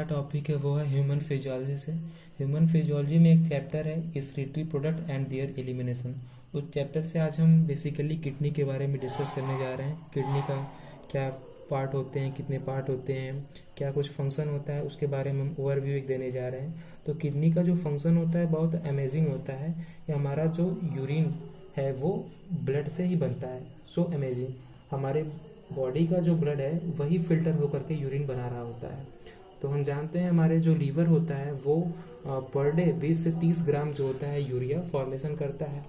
हमारा टॉपिक है वो है ह्यूमन फिजियोलॉजी से। ह्यूमन फिजियोलॉजी में एक चैप्टर है excretory product and there elimination. उस चैप्टर से आज हम बेसिकली किडनी के बारे में डिस्कस करने जा रहे हैं। किडनी का क्या पार्ट होते हैं, कितने पार्ट होते हैं, क्या कुछ फंक्शन होता है, उसके बारे में हम ओवरव्यू एक देने जा रहे हैं। तो किडनी का जो फंक्शन होता है बहुत अमेजिंग होता है कि हमारा जो यूरिन है वो ब्लड से ही बनता है। सो अमेजिंग, हमारे बॉडी का जो ब्लड है वही फिल्टर होकर के यूरिन बना रहा होता है। तो हम जानते हैं हमारे जो लीवर होता है वो पर डे 20 से 30 ग्राम जो होता है यूरिया फॉर्मेशन करता है।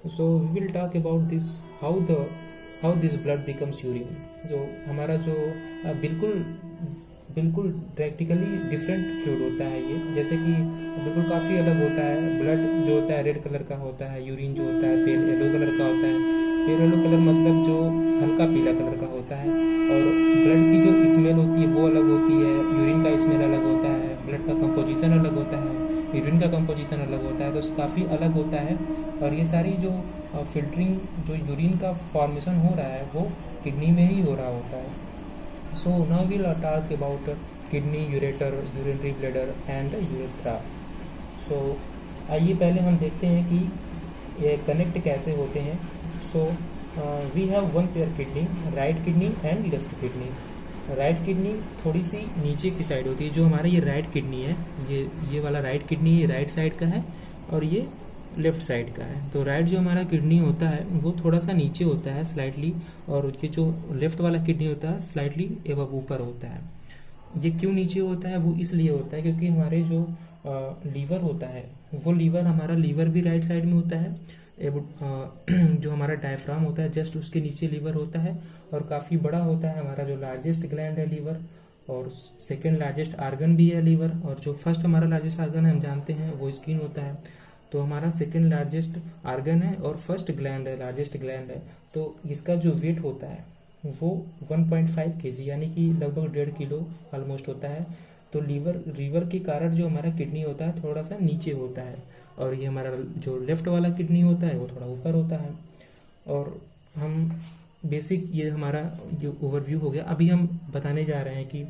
So we will talk about this how this blood becomes urine. जो हमारा जो बिल्कुल बिल्कुल प्रैक्टिकली डिफरेंट फ्लूइड होता है ये, जैसे कि बिल्कुल काफ़ी अलग होता है। ब्लड जो होता है रेड कलर का होता है, यूरिन जो होता है पेल येलो कलर का होता है। पेल येलो कलर मतलब जो हल्का पीला कलर का होता है। और ब्लड की जो स्मेल होती है वो अलग होती है, यूरिन का स्मेल अलग होता है, ब्लड का कंपोजिशन अलग होता है, यूरिन का कंपोजिशन अलग होता है, तो काफ़ी अलग होता है। और ये सारी जो फिल्टरिंग जो यूरिन का फॉर्मेशन हो रहा है वो किडनी में ही हो रहा होता है। So now we'll talk about kidney, ureter, urinary bladder and urethra. So आइए पहले हम देखते हैं कि ये कनेक्ट कैसे होते हैं। So we have one pair kidney, right kidney and left kidney. Right kidney थोड़ी सी नीचे की साइड होती है। जो हमारा ये राइट किडनी है, ये वाला राइट किडनी ये राइट साइड का है और ये लेफ्ट साइड का है। तो राइट जो हमारा किडनी होता है वो थोड़ा सा नीचे होता है स्लाइटली, और ये जो लेफ्ट वाला किडनी होता है स्लाइटली एबव ऊपर होता है। ये क्यों नीचे होता है? वो इसलिए होता है क्योंकि हमारे जो लीवर होता है वो हमारा लीवर भी राइट साइड में होता है। जो हमारा डायफ्राम होता है जस्ट उसके नीचे लीवर होता है और काफ़ी बड़ा होता है। हमारा जो लार्जेस्ट ग्लैंड है लीवर, और सेकेंड लार्जेस्ट आर्गन भी है लीवर, और जो फर्स्ट हमारा लार्जेस्ट आर्गन है हम जानते हैं वो स्किन होता है। तो हमारा सेकेंड लार्जेस्ट आर्गन है और फर्स्ट ग्लैंड है, लार्जेस्ट ग्लैंड है। तो इसका जो वेट होता है वो 1.5 kg यानी कि लगभग 1.5 किलो ऑलमोस्ट होता है। तो लीवर के कारण जो हमारा किडनी होता है थोड़ा सा नीचे होता है, और ये हमारा जो लेफ्ट वाला किडनी होता है वो थोड़ा ऊपर होता है। और हम बेसिक ये हमारा जो ओवरव्यू हो गया। अभी हम बताने जा रहे हैं कि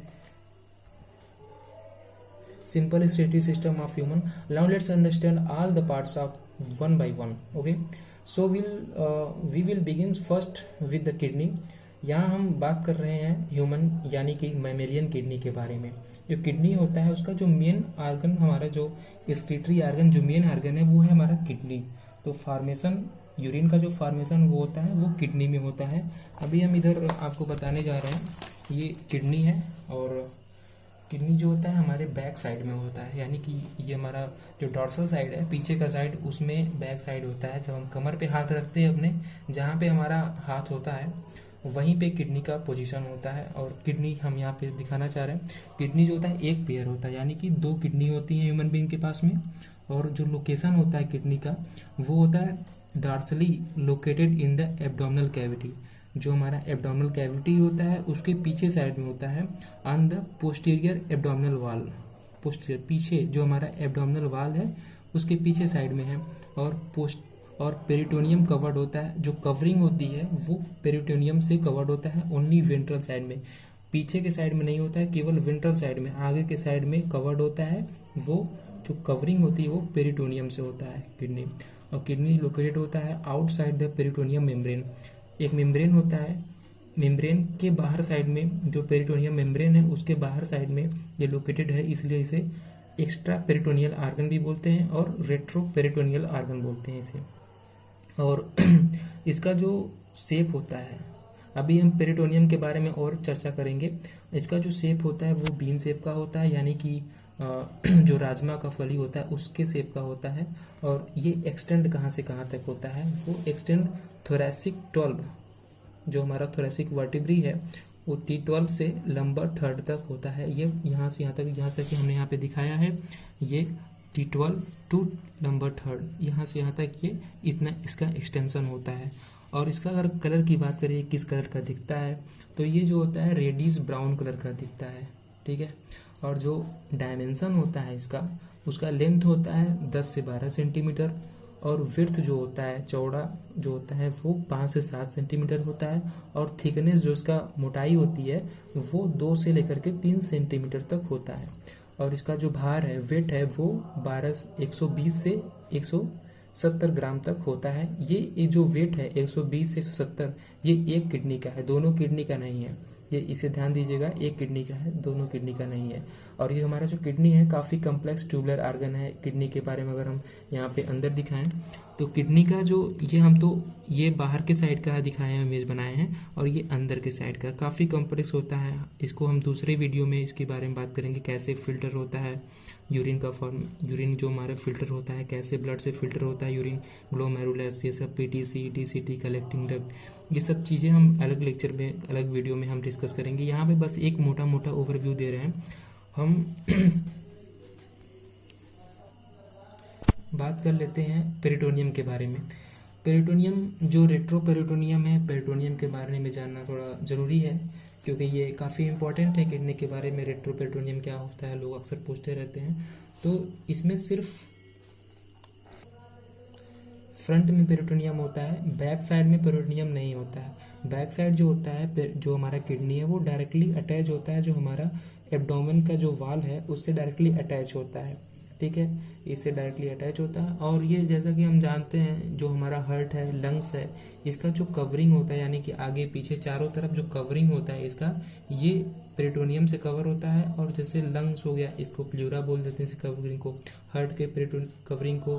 simple respiratory system of human. Now let's understand all the parts of one by one. Okay, so we will begin first with the kidney. यहाँ हम बात कर रहे हैं ह्यूमन यानी कि मैमेलियन किडनी के बारे में। जो किडनी होता है उसका जो मेन आर्गन, हमारा जो एक्सक्रीटरी आर्गन जो मेन आर्गन है वो है हमारा किडनी। तो फॉर्मेशन यूरिन का जो फॉर्मेशन वो होता है वो किडनी में होता है। अभी हम इधर आपको बताने जा रहे हैं, ये किडनी है और किडनी जो होता है हमारे बैक साइड में होता है, यानी कि ये हमारा जो डॉर्सल साइड है पीछे का साइड उसमें बैक साइड होता है। जब हम कमर पे हाथ रखते हैं अपने, जहाँ पे हमारा हाथ होता है वहीं पे किडनी का पोजीशन होता है। और किडनी हम यहाँ पे दिखाना चाह रहे हैं, किडनी जो होता है एक पेयर होता है, यानी कि 2 किडनी होती है ह्यूमन बीइंग के पास में। और जो लोकेशन होता है किडनी का वो होता है dorsally located in the abdominal cavity. जो हमारा एब्डोमिनल कैविटी होता है उसके पीछे साइड में होता है, ऑन द पोस्टीरियर एब्डोमिनल वाल। पोस्टीरियर पीछे जो हमारा एब्डोमिनल वाल है उसके पीछे साइड में है। और पेरिटोनियम कवर्ड होता है। जो कवरिंग होती है वो पेरिटोनियम से कवर्ड होता है ओनली वेंट्रल साइड में। पीछे के साइड में नहीं होता है, केवल वेंट्रल साइड में, आगे के साइड में कवर्ड होता है। वो जो कवरिंग होती है वो पेरिटोनियम से होता है किडनी। और किडनी लोकेटेड होता है आउटसाइड द पेरिटोनियम मेम्ब्रेन। एक मेम्ब्रेन होता है, मेम्ब्रेन के बाहर साइड में जो पेरिटोनियम मेम्ब्रेन है उसके बाहर साइड में ये लोकेटेड है, इसलिए इसे एक्स्ट्रा पेरिटोनियल आर्गन भी बोलते हैं और रेट्रो पेरिटोनियल आर्गन बोलते हैं इसे। और इसका जो शेप होता है, अभी हम पेरिटोनियम के बारे में और चर्चा करेंगे। इसका जो शेप होता है वो बीन शेप का होता है, यानी कि जो राजमा का फली होता है उसके शेप का होता है। और ये एक्सटेंड कहाँ से कहाँ तक होता है? वो एक्सटेंड थोरेसिक 12, जो हमारा थोरेसिक वर्टिब्री है वो T12 से लंबर थर्ड तक होता है। ये यहाँ से यहाँ तक, यहाँ से कि हमने यहाँ पे दिखाया है, ये T12 टू लंबर थर्ड, यहाँ से यहाँ तक ये इतना इसका एक्सटेंशन होता है। और इसका अगर कलर की बात करें किस कलर का दिखता है, तो ये जो होता है रेडिश ब्राउन कलर का दिखता है, ठीक है। और जो डायमेंशन होता है इसका, उसका लेंथ होता है 10 से 12 सेंटीमीटर, और विड्थ जो होता है, चौड़ा जो होता है वो 5 से 7 सेंटीमीटर होता है। और थिकनेस जो इसका मोटाई होती है वो 2 से लेकर के 3 सेंटीमीटर तक होता है। और इसका जो भार है, वेट है, वो 120 से 170 ग्राम तक होता है। ये जो वेट है 120 से 170, ये एक किडनी का है, दोनों किडनी का नहीं है। ये इसे ध्यान दीजिएगा, एक किडनी का है, दोनों किडनी का नहीं है। और ये हमारा जो किडनी है काफ़ी कम्प्लेक्स ट्यूबुलर ऑर्गन है। किडनी के बारे में अगर हम यहाँ पे अंदर दिखाएं तो किडनी का जो ये बाहर के साइड का दिखाए हैं, इमेज बनाए हैं, और ये अंदर के साइड का काफ़ी कॉम्प्लेक्स होता है। इसको हम दूसरे वीडियो में इसके बारे में बात करेंगे, कैसे फिल्टर होता है यूरिन का फॉर्म, यूरिन जो हमारा फिल्टर होता है, कैसे ब्लड से फिल्टर होता है यूरिन, ग्लोमेरुलस, ये सब, पीटीसी, टीसीटी, कलेक्टिंग डक्ट, ये सब चीज़ें हम अलग लेक्चर में, अलग वीडियो में हम डिस्कस करेंगे। यहाँ पे बस एक मोटा मोटा ओवरव्यू दे रहे हैं हम। बात कर लेते हैं पेरिटोनियम के बारे में। पेरिटोनियम जो रेट्रोपेरिटोनियम है, पेरिटोनियम के बारे में जानना थोड़ा ज़रूरी है क्योंकि ये काफ़ी इंपॉर्टेंट है किडनी के बारे में। रेट्रोपेरिटोनियम क्या होता है, लोग अक्सर पूछते रहते हैं। तो इसमें सिर्फ फ्रंट में पेरिटोनियम होता है, बैक साइड में पेरिटोनियम नहीं होता है। बैक साइड जो होता है, जो हमारा किडनी है, वो डायरेक्टली अटैच होता है, जो हमारा एब्डोमेन का जो वाल है उससे डायरेक्टली अटैच होता है, ठीक है, इससे डायरेक्टली अटैच होता है। और ये जैसा कि हम जानते हैं, जो हमारा हार्ट है, लंग्स है, इसका जो कवरिंग होता है, यानी कि आगे पीछे चारों तरफ जो कवरिंग होता है इसका, ये पेरिटोनियम से कवर होता है। और जैसे लंग्स हो गया, इसको प्लूरा बोल देते हैं इस कवरिंग को। हार्ट के कवरिंग को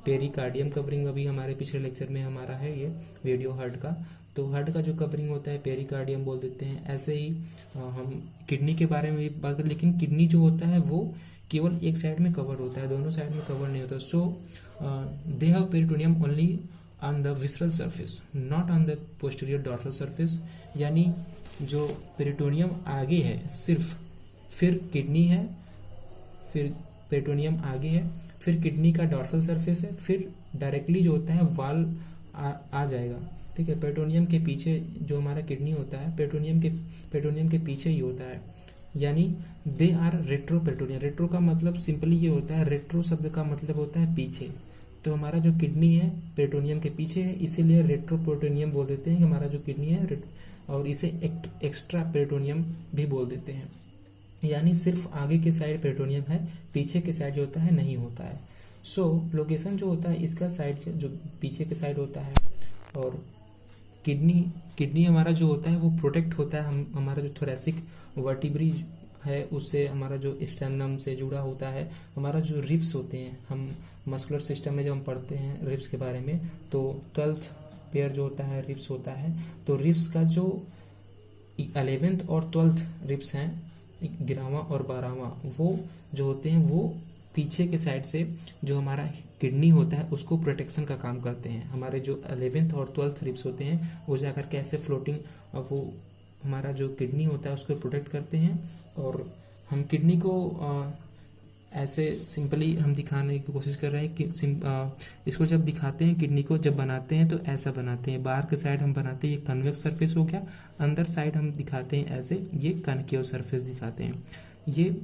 पेरिकार्डियम कवरिंग, अभी हमारे पिछले लेक्चर में हमारा है ये वीडियो हार्ट का, तो हार्ट का जो कवरिंग होता है पेरिकार्डियम बोल देते हैं। ऐसे ही हम किडनी के बारे में भी बात करें, लेकिन किडनी जो होता है वो केवल एक साइड में कवर होता है, दोनों साइड में कवर नहीं होता। So they have peritoneum only on the visceral surface, not on the posterior dorsal surface. यानी जो पेरिटोनियम आगे है सिर्फ, फिर किडनी है, फिर पेरिटोनियम आगे है, फिर किडनी का डॉर्सल सरफेस है, फिर डायरेक्टली जो होता है वाल आ जाएगा, ठीक है। पेरिटोनियम के पीछे जो हमारा किडनी होता है, पेरिटोनियम के पीछे ही होता है। यानी दे आर रेट्रोपेरिटोनियम। रेट्रो का मतलब सिंपली ये होता है, रेट्रो शब्द का मतलब होता है पीछे। तो हमारा जो किडनी है पेरिटोनियम के पीछे है, इसीलिए रेट्रोपेरिटोनियम बोल देते हैं कि हमारा जो किडनी है, और इसे एक्स्ट्रा पेरिटोनियम भी बोल देते हैं। यानी सिर्फ आगे के साइड पेरिटोनियम है, पीछे के साइड जो होता है नहीं होता है। सो लोकेशन जो होता है इसका साइड जो पीछे के साइड होता है। और किडनी हमारा जो होता है वो प्रोटेक्ट होता है, हमारा जो थोरेसिक वर्टिब्री है उससे, हमारा जो स्टेमनम से जुड़ा होता है। हमारा जो रिब्स होते हैं, हम मस्कुलर सिस्टम में जब हम पढ़ते हैं रिब्स के बारे में, तो 12th पेयर जो होता है रिब्स होता है। तो रिब्स का जो 11th और 12th रिब्स हैं, 11वां और 12वां, वो जो होते हैं वो पीछे के साइड से जो हमारा किडनी होता है उसको प्रोटेक्शन का काम करते हैं। हमारे जो 11th और 12th रिब्स होते हैं वो जाकर के ऐसे फ्लोटिंग, वो हमारा जो किडनी होता है उसको प्रोटेक्ट करते हैं। और हम किडनी को ऐसे सिंपली हम दिखाने की कोशिश कर रहे हैं कि इसको जब दिखाते हैं, किडनी को जब बनाते हैं तो ऐसा बनाते हैं। बाहर के साइड हम बनाते हैं, ये कन्वेक्स सरफेस हो गया, अंदर साइड हम दिखाते हैं ऐसे, ये कनकेव सरफेस दिखाते हैं। ये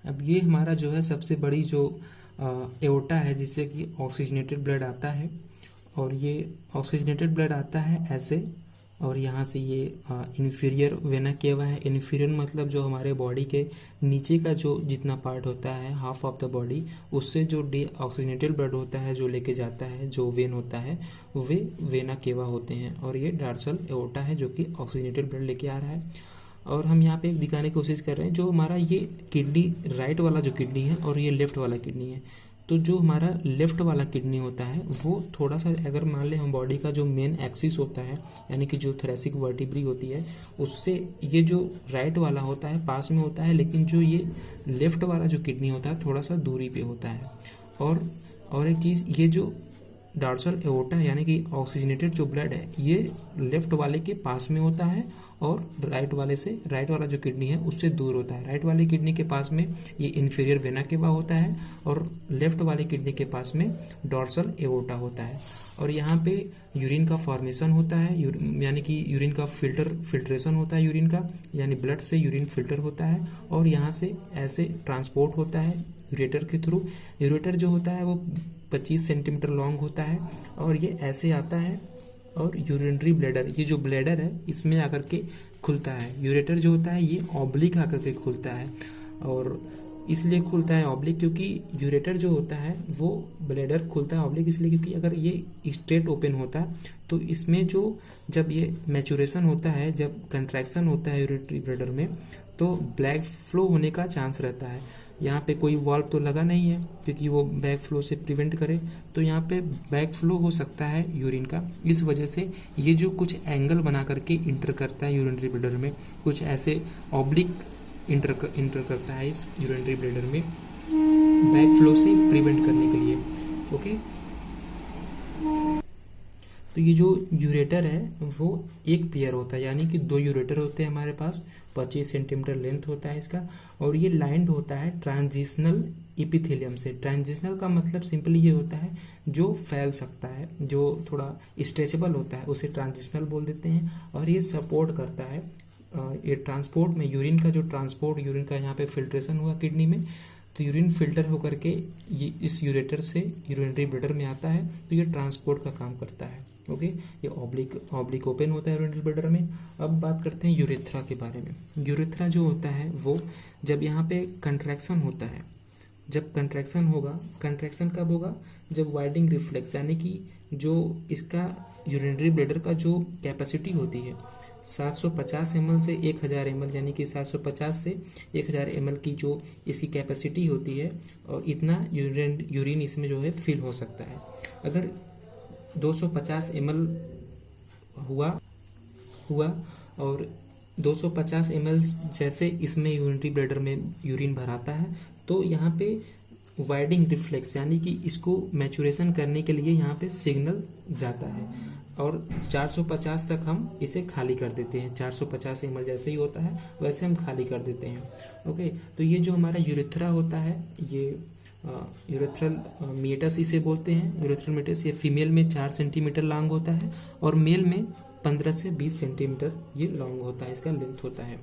अब ये हमारा जो है सबसे बड़ी जो एओर्टा है, जिससे कि ऑक्सीजनेटेड ब्लड आता है, और ये ऑक्सीजनेटेड ब्लड आता है ऐसे, और यहाँ से ये इन्फीरियर वेना केवा है। इन्फीरियर मतलब जो हमारे बॉडी के नीचे का जो जितना पार्ट होता है, हाफ ऑफ द बॉडी, उससे जो ऑक्सीजनेटेड ब्लड होता है जो लेके जाता है, जो वेन होता है, वे वेना केवा होते हैं। और ये डॉर्सल एओर्टा है जो कि ऑक्सीजनेटेड ब्लड लेके आ रहा है। और हम यहाँ पे एक दिखाने की कोशिश कर रहे हैं, जो हमारा ये किडनी, राइट वाला जो किडनी है और ये लेफ्ट वाला किडनी है। तो जो हमारा लेफ्ट वाला किडनी होता है वो थोड़ा सा, अगर मान ले हम बॉडी का जो मेन एक्सिस होता है, यानी कि जो थोरेसिक वर्टिब्री होती है, उससे ये जो राइट वाला होता है पास में होता है, लेकिन जो ये लेफ्ट वाला जो किडनी होता है थोड़ा सा दूरी पे होता है। और एक चीज़, ये जो डॉर्सल एओर्टा है यानी कि ऑक्सीजनेटेड जो ब्लड है, ये लेफ्ट वाले के पास में होता है और राइट वाला जो किडनी है उससे दूर होता है। राइट वाली किडनी के पास में ये इन्फीरियर वेना केवा होता है और लेफ्ट वाली किडनी के पास में डॉर्सल एओर्टा होता है। और यहाँ पे यूरिन का फॉर्मेशन होता है, यानी कि यूरिन का फिल्ट्रेशन होता है, यूरिन का यानी ब्लड से यूरिन फिल्टर होता है, और यहाँ से ऐसे ट्रांसपोर्ट होता है यूरेटर के थ्रू। यूरेटर जो होता है वो 25 सेंटीमीटर लॉन्ग होता है, और ये ऐसे आता है और यूरिनरी ब्लैडर, ये जो ब्लैडर है इसमें आकर के खुलता है। यूरेटर जो होता है ये ऑब्लिक आकर के खुलता है, और इसलिए खुलता है ऑब्लिक क्योंकि यूरेटर जो होता है वो ब्लैडर खुलता है ऑब्लिक इसलिए क्योंकि अगर ये स्ट्रेट ओपन होता तो इसमें जो जब ये मैचुरेशन होता है, जब कंट्रैक्शन होता है यूरिनरी ब्लैडर में, तो ब्लैक फ्लो होने का चांस रहता है। यहाँ पे कोई वाल्व तो लगा नहीं है क्योंकि वो बैक फ्लो से प्रिवेंट करे, तो यहाँ पे बैक फ्लो हो सकता है यूरिन का। इस वजह से ये जो कुछ एंगल बना करके इंटर करता है यूरिनरी ब्लैडर में, कुछ ऐसे ऑब्लिक इंटर करता है इस यूरिनरी ब्लैडर में बैक फ्लो से प्रिवेंट करने के लिए। ओके, तो ये जो यूरेटर है वो एक पेयर होता है, यानी कि 2 यूरेटर होते हैं हमारे पास, 25 सेंटीमीटर लेंथ होता है इसका, और ये लाइंड होता है ट्रांजिशनल इपिथेलियम से। ट्रांजिशनल का मतलब सिंपली ये होता है जो फैल सकता है, जो थोड़ा स्ट्रेचेबल होता है उसे ट्रांजिशनल बोल देते हैं, और ये सपोर्ट करता है ये ट्रांसपोर्ट में, यूरिन का जो ट्रांसपोर्ट, यूरिन का यहाँ पे फिल्ट्रेशन हुआ किडनी में, तो यूरिन फिल्टर होकर के ये इस यूरेटर से यूरिनरी ब्लैडर में आता है, तो ये ट्रांसपोर्ट का काम करता है। ओके, ये ऑब्लिक ओपन होता है यूरिनरी ब्लैडर में। अब बात करते हैं यूरेथ्रा के बारे में। यूरेथ्रा जो होता है वो जब यहाँ पे कंट्रैक्शन होता है, जब कंट्रैक्शन होगा, कंट्रैक्शन कब होगा, जब वाइडिंग रिफ्लेक्स, यानी कि जो इसका यूरिनरी ब्लैडर का जो कैपेसिटी होती है 750 ml से 1000 ml, यानी कि 750 से 1000 ml की जो इसकी कैपेसिटी होती है, और इतना यूरिन इसमें जो है फिल हो सकता है। अगर 250 ml हुआ और 250 ml जैसे इसमें यूरिनरी ब्लैडर में यूरिन भराता है, तो यहाँ पे वाइडिंग रिफ्लेक्स, यानी कि इसको मैचुरेशन करने के लिए यहाँ पे सिग्नल जाता है, और 450 तक हम इसे खाली कर देते हैं। 450 ml जैसे ही होता है वैसे हम खाली कर देते हैं। ओके, तो ये जो हमारा यूरेथ्रा होता है, ये यूरेथ्रल मीटस इसे बोलते हैं। यूरेथ्रल मीटस ये फीमेल में 4 सेंटीमीटर लॉन्ग होता है, और मेल में 15 से 20 सेंटीमीटर ये लॉन्ग होता है, इसका लेंथ होता है।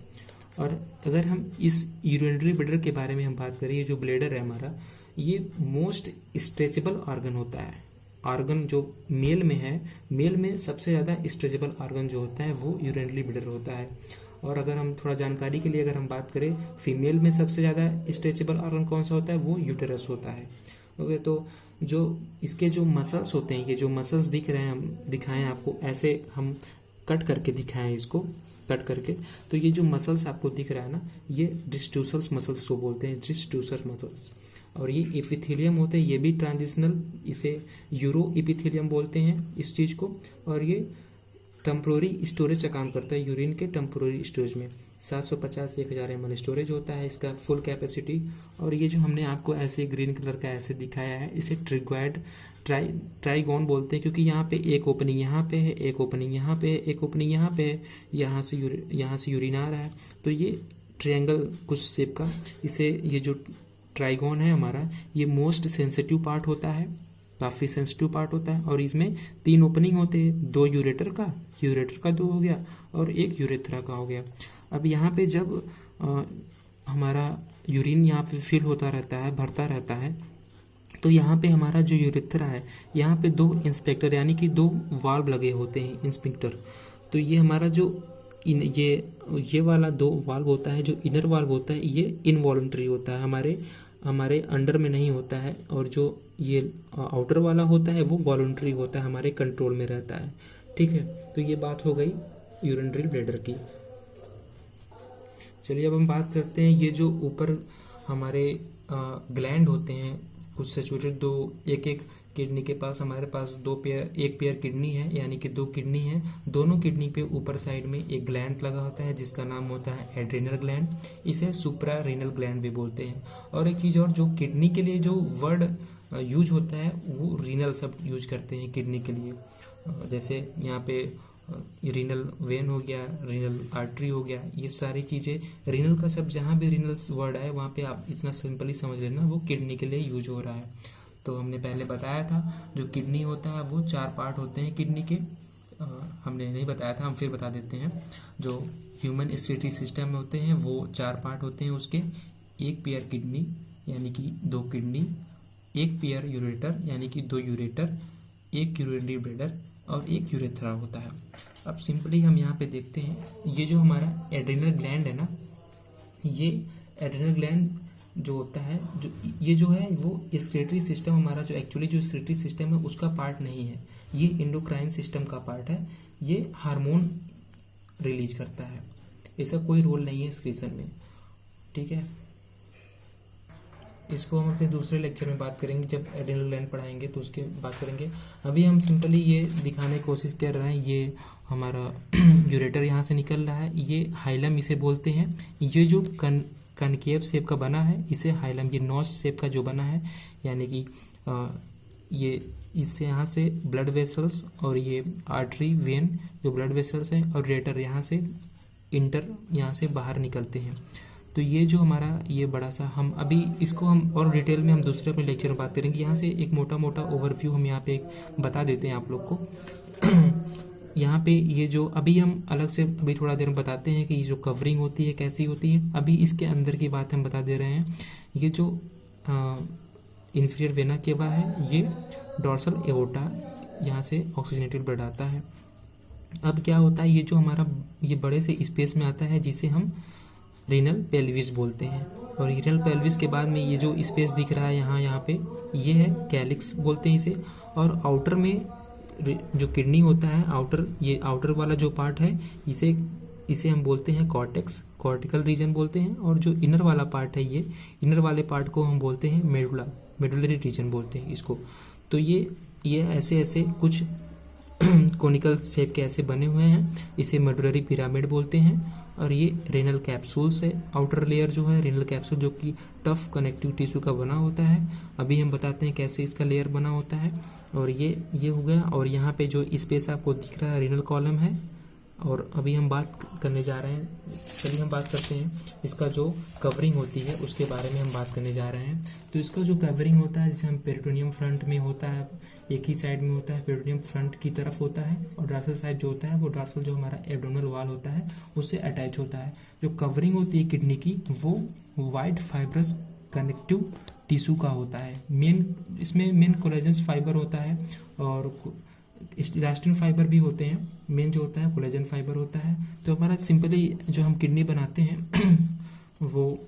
और अगर हम इस यूरिनरी ब्लैडर के बारे में हम बात करें, ये जो ब्लैडर है हमारा, ये मोस्ट स्ट्रेचेबल ऑर्गन होता है। ऑर्गन जो मेल में है, मेल में सबसे ज़्यादा स्ट्रेचेबल ऑर्गन जो होता है वो यूरिनरी ब्लैडर होता है। और अगर हम थोड़ा जानकारी के लिए अगर हम बात करें, फीमेल में सबसे ज़्यादा स्ट्रेचेबल ऑर्गन कौन सा होता है, वो यूटेरस होता है। ओके, तो जो इसके जो मसल्स होते हैं, ये जो मसल्स दिख रहे हैं, हम दिखाएं आपको, ऐसे हम कट करके दिखाएं इसको, कट करके, तो ये जो मसल्स आपको दिख रहा है ना, ये डिस्ट्यूसल्स मसल्स को बोलते हैं, डिस्ट्यूसर मसल्स। और ये एपिथेलियम होते हैं, ये भी ट्रांजिशनल, इसे यूरो एपिथेलियम बोलते हैं इस चीज़ को। और ये टेम्पोररी स्टोरेज का काम करता है, यूरिन के टेम्पोररी स्टोरेज में 750 से 1000 ml स्टोरेज होता है इसका फुल कैपेसिटी। और ये जो हमने आपको ऐसे ग्रीन कलर का ऐसे दिखाया है, इसे ट्रिग्वाइड ट्राइगोन बोलते हैं, क्योंकि यहाँ पे एक ओपनिंग यहाँ पे है, एक ओपनिंग यहाँ पे है, एक ओपनिंग यहाँ पे है, यहाँ से यूरिन आ रहा है, तो ये ट्रायंगल कुछ शेप का, इसे ये जो ट्राइगोन है हमारा, ये मोस्ट सेंसिटिव पार्ट होता है, काफ़ी सेंसिटिव पार्ट होता है। और इसमें 3 ओपनिंग होते हैं, 2 यूरेटर का 2 हो गया, और 1 यूरेथ्रा का हो गया। अब यहाँ पे जब हमारा यूरिन यहाँ पे फिल होता रहता है, भरता रहता है, तो यहाँ पे हमारा जो यूरेथ्रा है, यहाँ पे 2 इंस्पेक्टर, यानी कि 2 वाल्व लगे होते हैं, इंस्पेक्टर। तो ये हमारा जो ये वाला 2 वाल्व होता है, जो इनर वाल्व होता है, ये इनवॉलंटरी होता है, हमारे अंडर में नहीं होता है, और जो ये आउटर वाला होता है वो वॉलंटरी होता है, हमारे कंट्रोल में रहता है। ठीक है, तो ये बात हो गई यूरिनरी ब्लैडर की। चलिए अब हम बात करते हैं, ये जो ऊपर हमारे ग्लैंड होते हैं कुछ सेचुरेटेड, 2 एक किडनी के पास, हमारे पास 1 पेयर किडनी है, यानी कि 2 किडनी है। दोनों किडनी पे ऊपर साइड में एक ग्लैंड लगा होता है जिसका नाम होता है एड्रिनल ग्लैंड, इसे सुप्रा रीनल ग्लैंड भी बोलते हैं। और एक चीज़ और, जो किडनी के लिए जो वर्ड यूज होता है वो रीनल सब यूज करते हैं किडनी के लिए। जैसे यहाँ पे रीनल वेन हो गया, रीनल आर्टरी हो गया, ये सारी चीज़ें रीनल का सब, जहाँ भी रीनल वर्ड आए वहाँ पे आप इतना सिंपली समझ लेना वो किडनी के लिए यूज हो रहा है। तो हमने पहले बताया था जो किडनी होता है वो 4 पार्ट होते हैं किडनी के, हमने नहीं बताया था, हम फिर बता देते हैं। जो ह्यूमन एक्सक्रीटरी सिस्टम में होते हैं वो 4 पार्ट होते हैं उसके, 1 पेयर किडनी यानी कि 2 किडनी, 1 पेयर यूरेटर यानी कि 2 यूरेटर, 1 यूरिनरी ब्लैडर, और एक यूरेथ्रा होता है। अब सिंपली हम यहाँ पे देखते हैं, ये जो हमारा एड्रिनल ग्लैंड है ना, ये एड्रिनल ग्लैंड जो होता है, जो ये जो है वो एक्सक्रीटरी सिस्टम हमारा, जो एक्चुअली जो एक्सक्रीटरी सिस्टम है उसका पार्ट नहीं है, ये एंडोक्राइन सिस्टम का पार्ट है। ये हार्मोन रिलीज करता है, ऐसा कोई रोल नहीं है एक्सक्रीशन में, ठीक है। इसको हम अपने दूसरे लेक्चर में बात करेंगे, जब एड्रिनल ग्लैंड पढ़ाएंगे तो उसके बात करेंगे। अभी हम सिंपली ये दिखाने की कोशिश कर रहे हैं, ये हमारा यूरेटर यहाँ से निकल रहा है, ये हाइलम इसे बोलते हैं। ये जो कनकेव शेप का बना है इसे हाइलम, ये नॉच शेप का जो बना है, यानी कि ये इससे यहाँ से ब्लड वेसल्स और ये आर्टरी वेन जो ब्लड वेसल्स हैं और रेटर यहाँ से यहाँ से बाहर निकलते हैं। तो ये जो हमारा ये बड़ा सा, हम अभी इसको हम और डिटेल में हम दूसरे अपने लेक्चर में बात करेंगे। यहाँ से एक मोटा मोटा ओवरव्यू हम यहाँ पे एक बता देते हैं आप लोग को। यहाँ पे ये जो अभी हम अलग से अभी थोड़ा देर में बताते हैं कि ये जो कवरिंग होती है कैसी होती है, अभी इसके अंदर की बात हम बता दे रहे हैं। ये जो इन्फीरियर वेना केवा है, ये डॉर्सल एओर्टा, यहाँ से ऑक्सीजनेटेड ब्लड आता है। अब क्या होता है, ये जो हमारा ये बड़े से स्पेस में आता है जिसे हम रीनल पेल्विस बोलते हैं, और रीनल पेल्विस के बाद में ये जो स्पेस दिख रहा है यहाँ पे, ये है कैलिक्स बोलते हैं इसे। और आउटर में जो किडनी होता है, आउटर, ये आउटर वाला जो पार्ट है इसे हम बोलते हैं कॉर्टेक्स, कॉर्टिकल रीजन बोलते हैं। और जो इनर वाला पार्ट है, ये इनर वाले पार्ट को हम बोलते हैं मेडुला, मेडुलरी रीजन बोलते हैं इसको। तो ये ऐसे ऐसे कुछ कोनिकल शेप के ऐसे बने हुए हैं, इसे मेडुलरी पिरामिड बोलते हैं। और ये रेनल कैप्सूल्स है, आउटर लेयर जो है रेनल कैप्सूल, जो कि टफ कनेक्टिव टिश्यू का बना होता है। अभी हम बताते हैं कैसे इसका लेयर बना होता है। और ये हो गया, और यहाँ पे जो स्पेस आपको दिख रहा है रेनल कॉलम है। और अभी हम बात करने जा रहे हैं, चलिए हम बात करते हैं इसका जो कवरिंग होती है उसके बारे में हम बात करने जा रहे हैं। तो इसका जो कवरिंग होता है, जैसे हम पेरिटोनियम फ्रंट में होता है, एक ही साइड में होता है, पेरिटोनियम फ्रंट की तरफ होता है, और डॉर्सल साइड जो होता है वो डॉर्सल जो हमारा एब्डोमिनल वॉल होता है उससे अटैच होता है। जो कवरिंग होती है किडनी की, वो वाइट फाइब्रस कनेक्टिव टिश्यू का होता है। इसमें मेन कोलेजन फाइबर होता है और इलास्टिन फाइबर भी होते हैं। मेन जो होता है कोलेजन फाइबर होता है। तो हमारा सिंपली जो हम किडनी बनाते हैं वो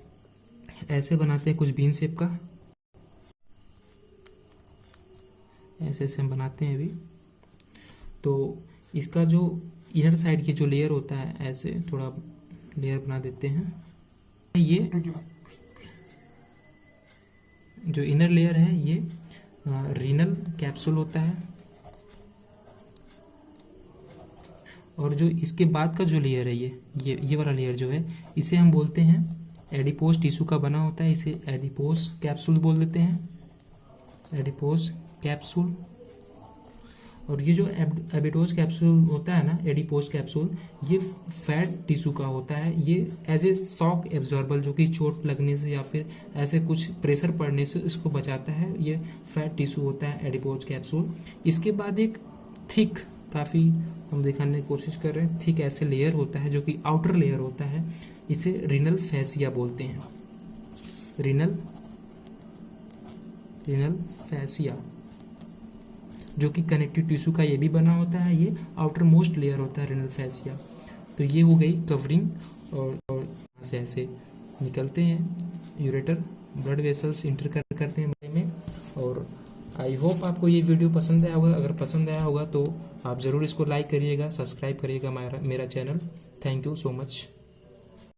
ऐसे बनाते हैं, कुछ बीन शेप का ऐसे हम बनाते हैं अभी। तो इसका जो इनर साइड की जो लेयर होता है, ऐसे थोड़ा लेयर बना देते हैं। ये जो इनर लेयर है ये रीनल कैप्सूल होता है, और जो इसके बाद का जो लेयर है ये वाला लेयर जो है, इसे हम बोलते हैं एडिपोज टिश्यू का बना होता है, इसे एडिपोज कैप्सूल बोल देते हैं, एडिपोज कैप्सूल। और ये जो एडिपोज कैप्सूल होता है ना, एडिपोज कैप्सूल, ये फैट टिश्यू का होता है। ये एज ए शॉक एब्जॉर्बल, जो कि चोट लगने से या फिर ऐसे कुछ प्रेशर पड़ने से इसको बचाता है, ये फैट टिश्यू होता है एडिपोज कैप्सूल। इसके बाद एक थिक, काफ़ी हम दिखाने की कोशिश कर रहे हैं, थिक ऐसे लेयर होता है जो कि आउटर लेयर होता है, इसे रीनल फैसिया बोलते हैं, रीनल फैसिया, जो कि कनेक्टिव टिश्यू का ये भी बना होता है। ये आउटर मोस्ट लेयर होता है रीनल फैसिया। तो ये हो गई कवरिंग, और से ऐसे निकलते हैं यूरेटर, ब्लड वेसल्स इंटर करते हैं बॉडी में। और आई होप आपको ये वीडियो पसंद आया होगा। अगर पसंद आया होगा तो आप ज़रूर इसको लाइक करिएगा, सब्सक्राइब करिएगा मेरा channel. Thank you so much.